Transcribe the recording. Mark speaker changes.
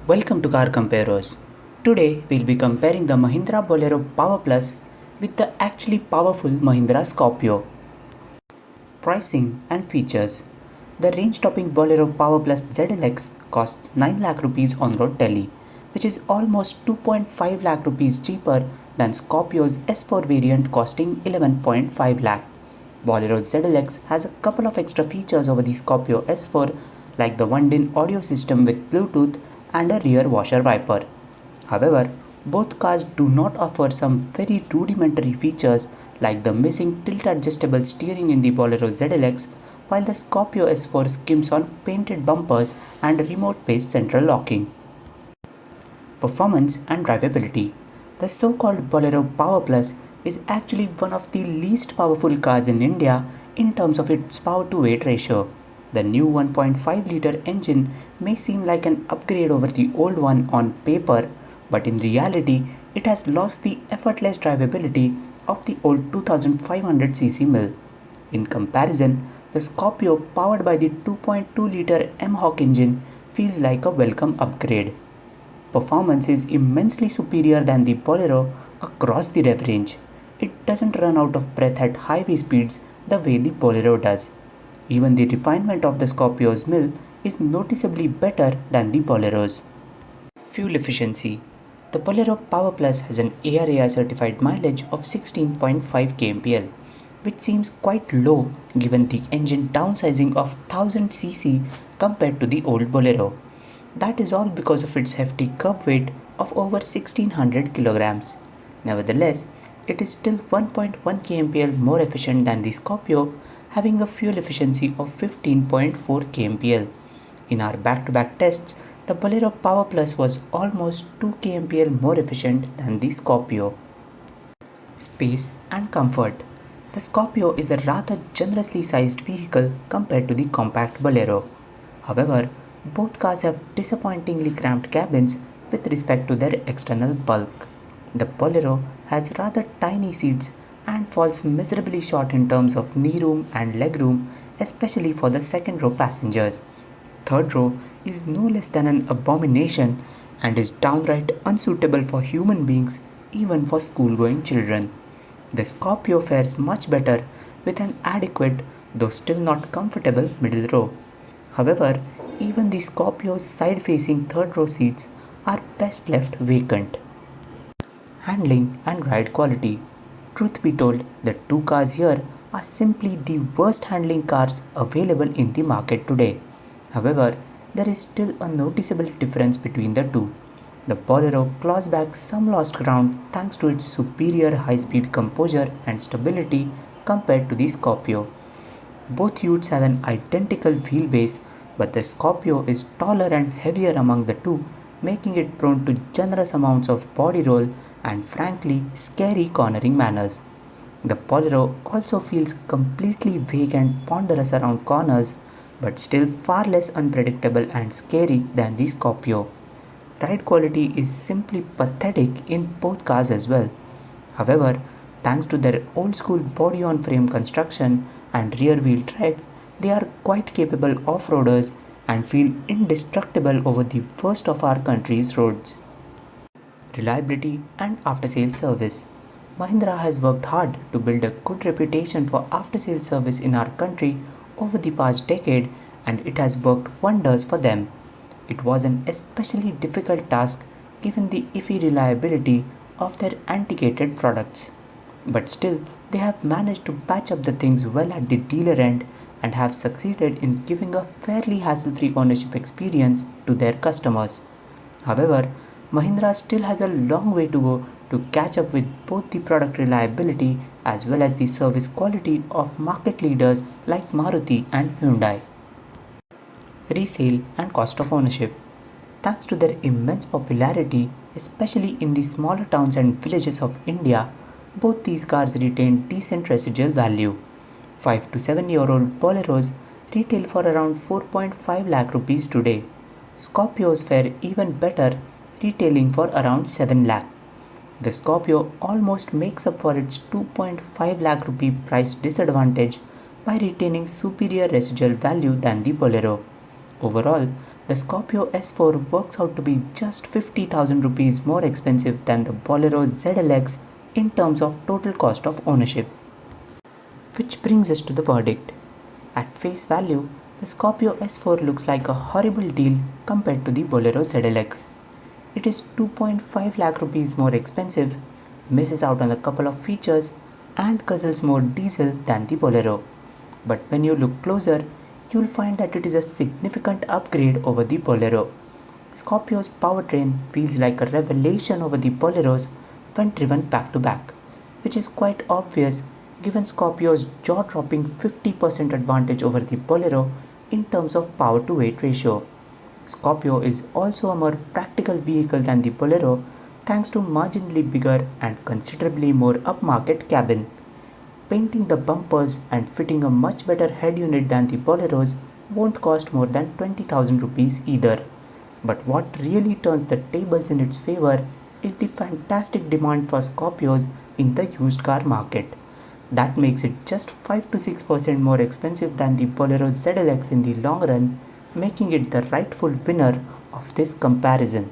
Speaker 1: Welcome to Car Comparers. Today we'll be comparing the Mahindra Bolero Power Plus with the actually powerful Mahindra Scorpio. Pricing and features. The range-topping Bolero Power Plus ZLX costs 9 lakh rupees on-road Delhi, which is almost 2.5 lakh rupees cheaper than Scorpio's S4 variant costing 11.5 lakh. Bolero ZLX has a couple of extra features over the Scorpio S4 like the one-in audio system with Bluetooth and a rear washer wiper. However, both cars do not offer some very rudimentary features like the missing tilt-adjustable steering in the Bolero ZLX, while the Scorpio S4 skims on painted bumpers and remote-based central locking. Performance and drivability. The so-called Bolero Power Plus is actually one of the least powerful cars in India in terms of its power-to-weight ratio. The new 1.5-liter engine may seem like an upgrade over the old one on paper, but in reality, it has lost the effortless drivability of the old 2500cc mill. In comparison, the Scorpio powered by the 2.2-liter M-Hawk engine feels like a welcome upgrade. Performance is immensely superior than the Bolero across the rev range. It doesn't run out of breath at highway speeds the way the Bolero does. Even the refinement of the Scorpio's mill is noticeably better than the Bolero's. Fuel efficiency. The Bolero Power Plus has an ARAI certified mileage of 16.5 kmpl, which seems quite low given the engine downsizing of 1000cc compared to the old Bolero. That is all because of its hefty curb weight of over 1600 kilograms. Nevertheless, it is still 1.1 kmpl more efficient than the Scorpio, having a fuel efficiency of 15.4 kmpl. In our back-to-back tests, the Bolero Power Plus was almost 2 kmpl more efficient than the Scorpio. Space and comfort. The Scorpio is a rather generously sized vehicle compared to the compact Bolero. However, both cars have disappointingly cramped cabins with respect to their external bulk. The Bolero has rather tiny seats and falls miserably short in terms of knee room and leg room, especially for the second row passengers. Third row is no less than an abomination and is downright unsuitable for human beings, even for school-going children. The Scorpio fares much better with an adequate, though still not comfortable, middle row. However, even the Scorpio's side-facing third row seats are best left vacant. Handling and ride quality. Truth be told, the two cars here are simply the worst handling cars available in the market today. However, there is still a noticeable difference between the two. The Bolero claws back some lost ground thanks to its superior high-speed composure and stability compared to the Scorpio. Both utes have an identical wheelbase, but the Scorpio is taller and heavier among the two, making it prone to generous amounts of body roll and frankly scary cornering manners. The Bolero also feels completely vague and ponderous around corners, but still far less unpredictable and scary than the Scorpio. Ride quality is simply pathetic in both cars as well. However, thanks to their old school body-on-frame construction and rear-wheel drive, they are quite capable off-roaders and feel indestructible over the worst of our country's roads. Reliability and after-sales service. Mahindra has worked hard to build a good reputation for after-sales service in our country over the past decade, and it has worked wonders for them. It was an especially difficult task given the iffy reliability of their antiquated products. But still, they have managed to patch up the things well at the dealer end and have succeeded in giving a fairly hassle-free ownership experience to their customers. However, Mahindra still has a long way to go to catch up with both the product reliability as well as the service quality of market leaders like Maruti and Hyundai. Resale and cost of ownership. Thanks to their immense popularity, especially in the smaller towns and villages of India, both these cars retain decent residual value. 5 to 7-year-old Boleros retail for around 4.5 lakh rupees today. Scorpios fare even better, retailing for around 7 lakh. The Scorpio almost makes up for its 2.5 lakh rupee price disadvantage by retaining superior residual value than the Bolero. Overall, The Scorpio S4 works out to be just 50,000 rupees more expensive than the Bolero ZLX in terms of total cost of ownership. Which brings us to the verdict. At face value, the Scorpio S4 looks like a horrible deal compared to the Bolero ZLX. It is 2.5 lakh rupees more expensive, misses out on a couple of features, and guzzles more diesel than the Bolero. But when you look closer, you'll find that it is a significant upgrade over the Bolero. Scorpio's powertrain feels like a revelation over the Boleros when driven back to back, which is quite obvious given Scorpio's jaw-dropping 50% advantage over the Bolero in terms of power to weight ratio. Scorpio is also a more practical vehicle than the Bolero thanks to marginally bigger and considerably more upmarket cabin. Painting the bumpers and fitting a much better head unit than the Boleros won't cost more than 20,000 rupees either. But what really turns the tables in its favor is the fantastic demand for Scorpios in the used car market. That makes it just 5 to 6% more expensive than the Bolero ZLX in the long run, making it the rightful winner of this comparison.